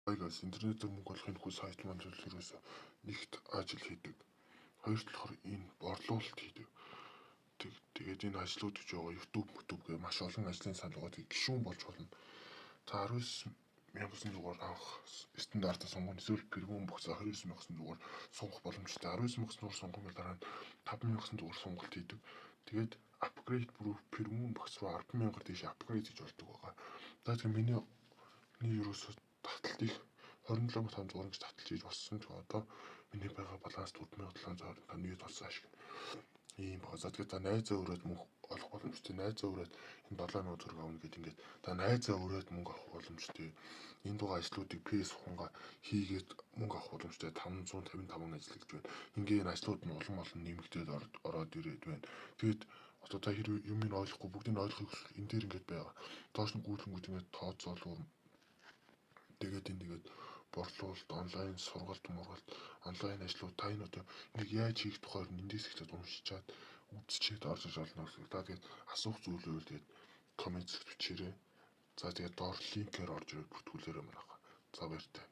Байгаас интернетээр мөнгө олохын хүү сайт маань ерөөсөө нэгт ажил хийдэг. Хоёрт болохоор энэ борлуулалт хийдэг. Тэгээд энэ ажлууд гэж байгаа YouTube гэх маш олон ажлын салгуудыг гишүүн болж болно. За 19,000 анх стандартаа сонгоно, эсвэл пэргүүн богцоо 29,000 сонгох боломжтой. 19,000 сонгохын дараа 5,000 сонголт хийдэг. Тэгээд апгрейд бүр пэргүүн богц руу 10,000 дэше апгрейд хийж болдог байгаа. За тэгэхээр миний ерөөсөө таталт их 27,500 гэж таталж хийж болсон. Тэгээ одоо миний байгаа баланс 4,725 толсон ашиг. Ийм байгаа. За тэгээд найзаа өрөөд мөнгө олох боломжтой. Найзаа өрөөд энэ 7,000 төгрөг авна гэдэг ингээд найзаа өрөөд мөнгө авах боломжтой. Энд байгаа ажлуудыг PS хунга хийгээд мөнгө авах боломжтой. 555 ажил гэж байна. Ингээ энэ ажлууд нь улам нэмэгдээд ороод ирээд байна. Тэгээд одоо та хэрвээ юм ойлгохгүй бүгдийг ойлгохыг энэ дээр ингээд байгаа. Доош нь гүйтгэнгүүд ингээд тооцоолоо. Тэгээд борлуулалт, онлайн сургалт, онлайн ажлууд та энэ одоо нэг яаж хийх тухайд эндээс ихтэй уншичаад үзчихэд орж иж олно. Тэгээд асуух зүйлүүд тэгээд коммент бичээрэй. За тэгээд доор линкээр орж ирээд бүртгүүлээрэй манайхаа. За баяртай.